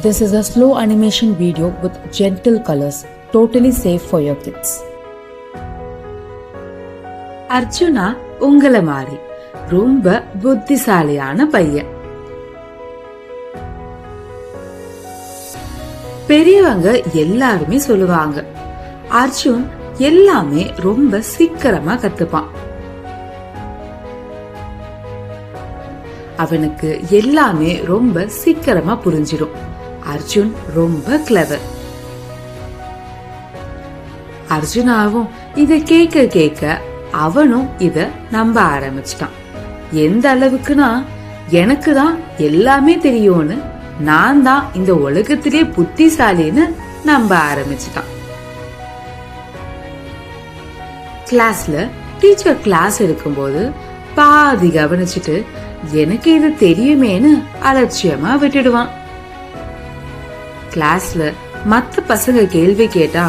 This is a slow animation video with gentle colors, totally safe for your kids. Arjuna உங்கள மாதிரி ரொம்ப புத்திசாலியான பையன். பெரியவங்க எல்லாருமே சொல்லுவாங்க, அர்ஜுன் எல்லாமே ரொம்ப சீக்கிரமா கத்துப்பான். அவனுக்கு எல்லாமே ரொம்ப சீக்கிரமா புரிஞ்சிடும். அர்ஜுன் ரொம்ப கிளவர். அர்ஜுனாவும் இத கேட்க கேட்க அவனும் இத நம்ப ஆரம்பிச்சிட்டான். எந்த அளவுக்குனா, எனக்கு தான் எல்லாமே தெரியும்னு, நான் தான் இந்த உலகத்திலே புத்திசாலின்னு நம்ப ஆரம்பிச்சிட்டான். கிளாஸ்ல டீச்சர் கிளாஸ் இருக்கும்போது பாதி கவனிச்சுட்டு எனக்கு இது தெரியுமேன்னு அலட்சியமா விட்டுடுவான். கிளாஸ்ல மத்த பசங்க கேள்வி கேட்டா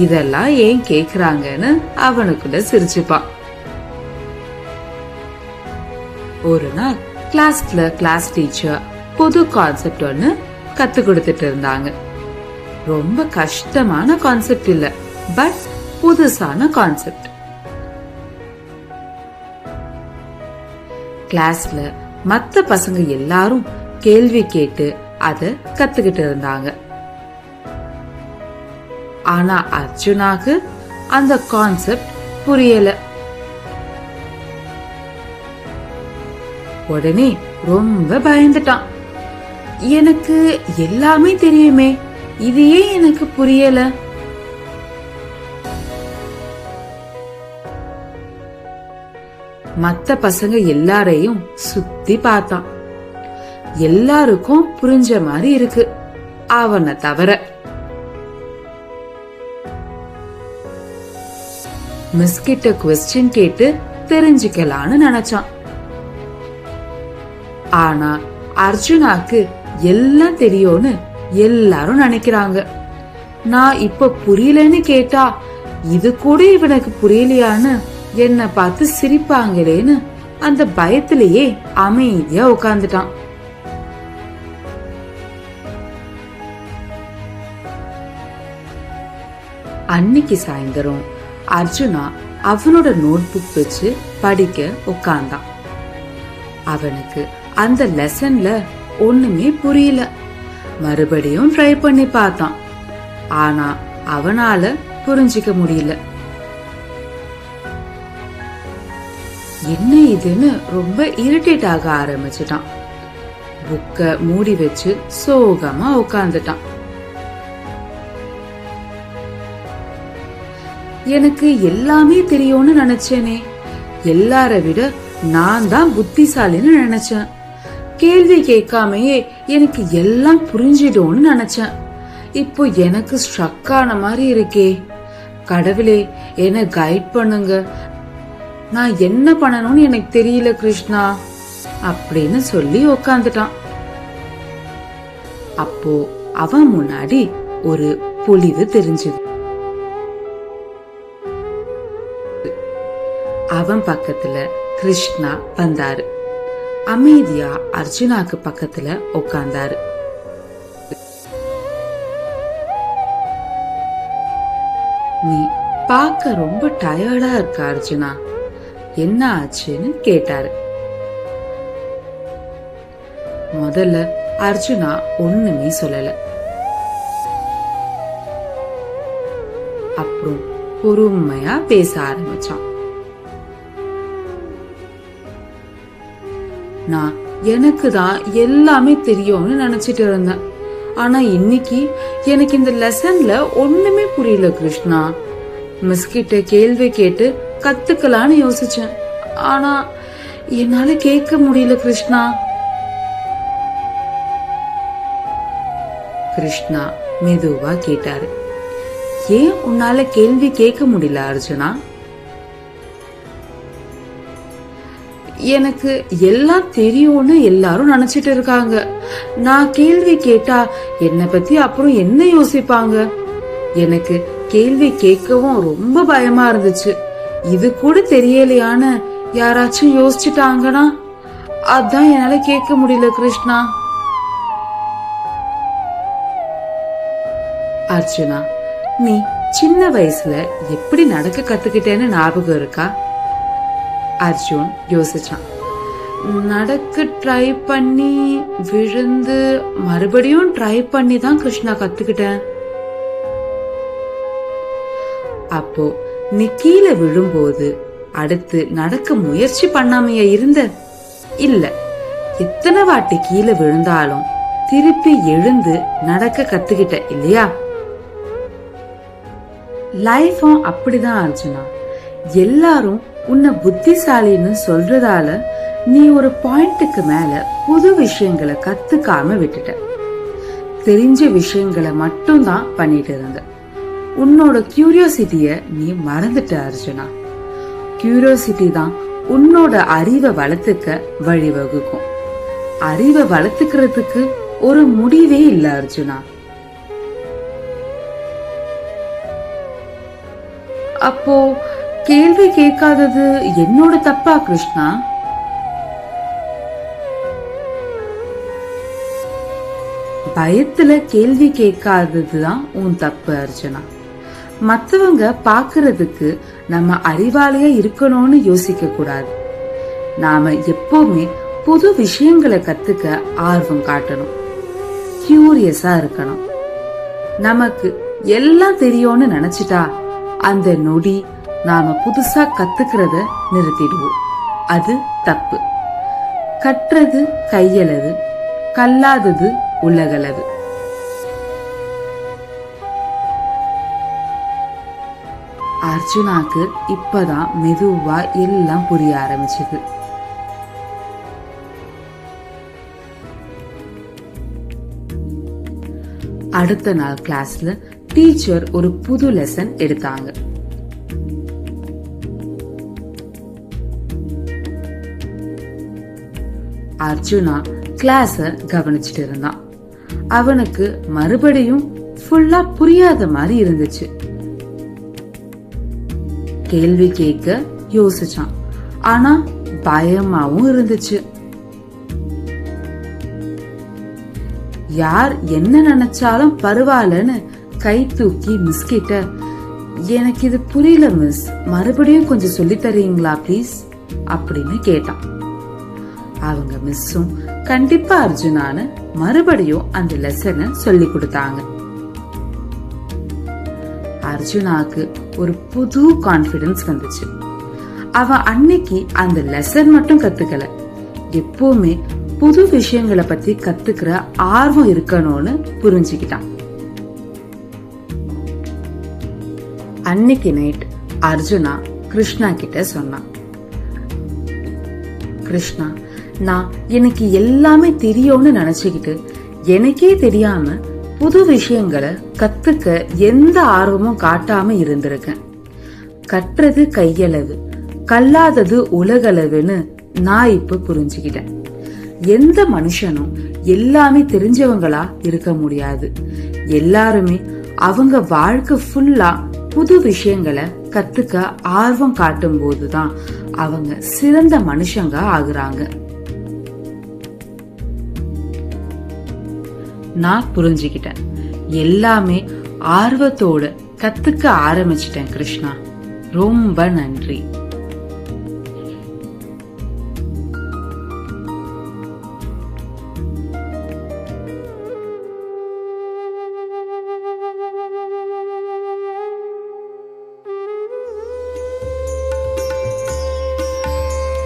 இதெல்லாம் ஏன் கேக்குறாங்கன்னு அவனுக்குள்ள சிரிச்சுப்பான். ஒரு நாள் கிளாஸ்ல கிளாஸ் டீச்சர் புது கான்செப்ட் ஒன்னு கத்து கொடுத்துட்டு இருந்தாங்க. ரொம்ப கஷ்டமான கான்செப்ட் இல்ல, பட் புதுசான கான்செப்ட். கிளாஸ்ல மத்த பசங்க எல்லாரும் கேள்வி கேட்டு அத கத்துக்கிட்டு இருந்தாங்க. ஆனா அர்ஜுனாக்கு அந்த கான்செப்ட் புரியல. உடனே ரொம்ப பயந்துட்டான். எனக்கு எல்லாமே தெரியுமே, இது ஏன் எனக்கு புரியல? மத்த பசங்க எல்லாரையும் சுத்தி பார்த்தான். எல்லாருக்கும் புரிஞ்ச மாதிரி இருக்கு, அவனை தவிர. மிஸ் கிட்ட குவெஸ்டின் கேட்டு தெரிஞ்சுக்கலான்னு நினைச்சான். ஆனா அர்ஜுனாக்கு எல்லாம் தெரியும்னு எல்லாரும் நினைக்கிறாங்க. நான் இப்ப புரியலன்னு கேட்டா இது கூட இவனுக்கு புரியலையான்னு என்ன பார்த்து சிரிப்பாங்களேன்னு அந்த பயத்திலேயே அமைதியா உட்கார்ந்துட்டான். அன்னைக்கு சாயந்தரம் அர்ஜுனா அவனோட நோட் புக் வச்சு படிக்க உட்கார்ந்தான். அவனுக்கு அந்த லெசன்ல ஒண்ணுமே புரியல. மறுபடியும் ட்ரை பண்ணி பார்த்தான். ஆனா அவனால புரிஞ்சிக்க முடியல. என்ன இதுன்னு ரொம்ப இரிட்டேட் ஆக ஆரம்பிச்சுட்டான். புக்க மூடி வச்சு சோகமா உட்கார்ந்துட்டான். எனக்கு எல்லாமே தெரியும்னு நினைச்சேனே, எல்லார விட நான் தான் புத்திசாலின்னு நினைச்சேன். கேள்வி கேட்காமையே எனக்கு எல்லாம் புரிஞ்சிடும்னு நினைச்சேன். இப்போ எனக்கு ஸ்ட்ரக் ஆன மாதிரி இருக்கே. கடவுளே, என்ன கைட் பண்ணுங்க. நான் என்ன பண்ணணும்னு எனக்கு தெரியல கிருஷ்ணா அப்படின்னு சொல்லி உக்காந்துட்டான். அப்போ அவன் முன்னாடி ஒரு பொலிவு தெரிஞ்சது. அவன் பக்கத்துல கிருஷ்ணா வந்தாரு. அமைதியா அர்ஜுனாக்கு பக்கத்துல உட்கார்ந்தாரு. நீ பார்க்க ரொம்ப டயர்டா இருக்க அர்ஜுனா, என்ன ஆச்சுன்னு கேட்டாரு. முதல்ல அர்ஜுனா ஒண்ணுமே சொல்லல. அப்புறம் பொறுமையா பேச ஆரம்பிச்சான். நான் எனக்கு தான் எல்லாமே தெரியும்னு நினைச்சிட்டு இருந்தேன். ஆனா இன்னைக்கு எனக்கு இந்த லெசன்ல ஒண்ணுமே புரியல கிருஷ்ணா. மிஸ் கிட்ட கேள்வி கேட்டு கத்துக்கலான்னு யோசிச்சேன். ஆனா என்னால கேட்க முடியல கிருஷ்ணா. கிருஷ்ணா மெதுவா கேட்டாரு, ஏன் உன்னால கேள்வி கேட்க முடியல அர்ஜுனா? எனக்கு எல்லாம் தெரியும்னு எல்லாரும் நினைச்சிட்டு இருக்காங்க. நான் கேள்வி கேட்டா என்ன பத்தி அப்புறம் என்ன யோசிப்பாங்க? எனக்கு கேள்வி கேட்கவும் ரொம்ப பயமா இருந்துச்சு. இது கூட தெரியலையான்னு யாராச்சும் யோசிச்சுட்டாங்கன்னா அதான் என்னால கேட்க முடியல கிருஷ்ணா. அர்ஜுனா, நீ சின்ன வயசுல எப்படி நடக்க கத்துக்கிட்டேன்னு ஞாபகம் இருக்கா? அர்ஜுன் யோசிச்சான். நடக்க ட்ரை பண்ணி விழுந்து மறுபடியும் ட்ரை பண்ணி தான் கிருஷ்ணா கத்துக்கிட்டேன். அப்போ நீ கீழே விழும்போது அடுத்து நடக்க முயற்சி பண்ணாமைய இருந்த? இல்ல, எத்தனை வாட்டி கீழே விழுந்தாலும் திருப்பி எழுந்து நடக்க கத்துக்கிட்ட இல்லையா? லைஃபும் அப்படிதான் அர்ஜுனா. எல்லாரும் உன்னை புத்திசாலின்னு சொல்றதால நீ ஒரு பாயிண்ட்டுக்கு மேல புது விஷயங்களை கத்துக்காம விட்டுட்ட. தெரிஞ்ச விஷயங்களை மட்டும் தான் பண்ணிட்டு இருந்த. உன்னோட கியூரியோசிட்டிய நீ மறந்துட்ட அர்ஜுனா. கியூரியோசிட்டி தான் உன்னோட அறிவை வளர்த்துக்க வழிவகுக்கும். அறிவை வளர்த்துக்கிறதுக்கு ஒரு முடிவே இல்ல அர்ஜுனா. அப்போ கேள்வி கேட்காதது என்னோட தப்பா கிருஷ்ணா? பயத்துல கேள்வி கேட்காததுதான் உன் தப்பு அர்ஜுனா. மத்தவங்க பாக்குறதுக்கு நம்ம அறிவாளியா இருக்கணும்னு யோசிக்க கூடாது. நாம எப்பவுமே புது விஷயங்களை கத்துக்க ஆர்வம் காட்டணும். கியூரியஸா இருக்கணும். நமக்கு எல்லாம் தெரியும்னு நினைச்சிட்டா அந்த நொடி நாம புதுசா கத்துக்கிறத நிறுத்திடுவோம். அது தப்பு. கற்றது கையளவு, கல்லாதது உலகளவு. அர்ஜுனாக்கு இப்பதான் மெதுவா எல்லாம் புரிய ஆரம்பிச்சது. அடுத்த நாள் கிளாஸ்ல டீச்சர் ஒரு புது லெசன் எடுத்தாங்க. அர்ஜுனா கிளாஸ கவனிச்சிட்டு இருந்தான். அவனுக்கு மறுபடியும் ஃபுல்லா புரியாத மாதிரி இருந்துச்சு. கேள்வி கேட்க யோசிச்சான். ஆனா பயமாவும் இருந்துச்சு. யார் என்ன நினைச்சாலும் பரவாயில்லன்னு கை தூக்கி மிஸ் கிட்ட, எனக்கு இது புரியல மிஸ், மறுபடியும் கொஞ்சம் சொல்லி தரீங்களா ப்ளீஸ் அப்படின்னு கேட்டான். அவங்க மிஸ்ஸும் கண்டிப்பா அர்ஜுனான்னு மறுபடியும் அந்த லெசனை சொல்லி கொடுத்தாங்க. அர்ஜுனாக்கு ஒரு புது கான்பிடன்ஸ் வந்துச்சு. அவன் அன்னைக்கு அந்த லெசன் மட்டும் கத்துக்கல, எப்பவுமே புது விஷயங்களை பத்தி கத்துக்கிற ஆர்வம் இருக்கணும்னு புரிஞ்சுக்கிட்டான். அன்னைக்கு நைட் அர்ஜுனா கிருஷ்ணா கிட்ட சொன்னான். கிருஷ்ணா, நான் எனக்கு எல்லாமே தெரியும்னு நினைச்சுக்கிட்டு எனக்கே தெரியாம புது விஷயங்களை கத்துக்க எந்த ஆர்வமும் காட்டாம இருந்திருக்கேன். கற்றது கையளவு, கல்லாதது உலகளவுன்னு நான் இப்ப புரிஞ்சுக்கிட்டேன். எந்த மனுஷனும் எல்லாமே தெரிஞ்சவங்களா இருக்க முடியாது. எல்லாருமே அவங்க வாழ்க்கை ஃபுல்லா புது விஷயங்களை கத்துக்க ஆர்வம் காட்டும் போதுதான் அவங்க சிறந்த மனுஷங்க ஆகுறாங்க. நான் புரிஞ்சுக்கிட்டேன். எல்லாமே ஆர்வத்தோட கத்துக்க ஆரம்பிச்சிட்டேன் கிருஷ்ணா. ரொம்ப நன்றி.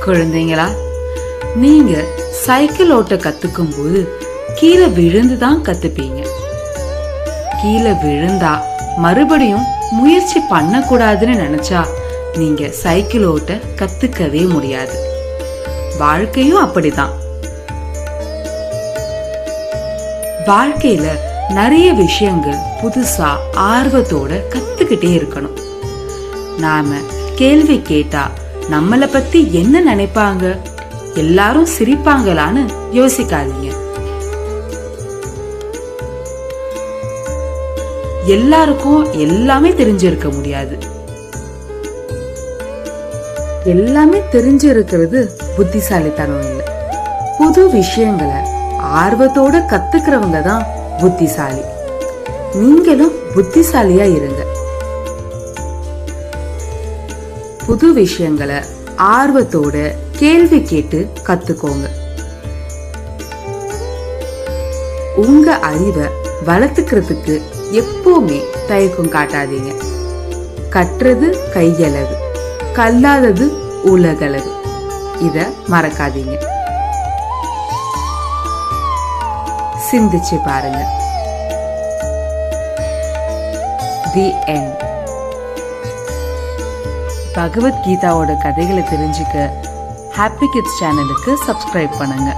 குழந்தைங்களா, நீங்க சைக்கிள் ஓட்ட கத்துக்கும் போது கீழே விழுந்துதான் கத்துப்பீங்க. கீழே விழுந்தா மறுபடியும் முயற்சி பண்ண கூடாதுன்னு நினைச்சா நீங்க சைக்கிள் ஓட்ட கத்துக்கவே முடியாது. வாழ்க்கையும் அப்படிதான். வாழ்க்கையில நிறைய விஷயங்கள் புதுசா ஆர்வத்தோட கத்துக்கிட்டே இருக்கணும். நாம கேள்வி கேட்டா நம்மள பத்தி என்ன நினைப்பாங்க, எல்லாரும் சிரிப்பாங்களான்னு யோசிக்காதீங்க. எல்லாருக்கும் எல்லாமே தெரிஞ்சிருக்க முடியாது. எல்லாமே தெரிஞ்சிருக்கிறது புத்திசாலித்தனம் இல்லை. புது விஷயங்களை ஆர்வத்தோட கத்துக்கிறவங்க தான் புத்திசாலி. நீங்களும் புத்திசாலியா இருங்க. புது விஷயங்களை ஆர்வத்தோட கேள்வி கேட்டு கத்துக்கோங்க. உங்க அறிவை வளர்த்துக்கிறதுக்கு எப்பவுமே தயக்கம் காட்டாதீங்க. கற்றது கையளவு, கல்லாதது உலகளவு. இத மறக்காதீங்க. சிந்திச்சு பாருங்க. The end. பகவத்கீதாவோட கதைகளை தெரிஞ்சுக்க ஹாப்பி கிட்ஸ் சேனலுக்கு சப்ஸ்கிரைப் பண்ணுங்க.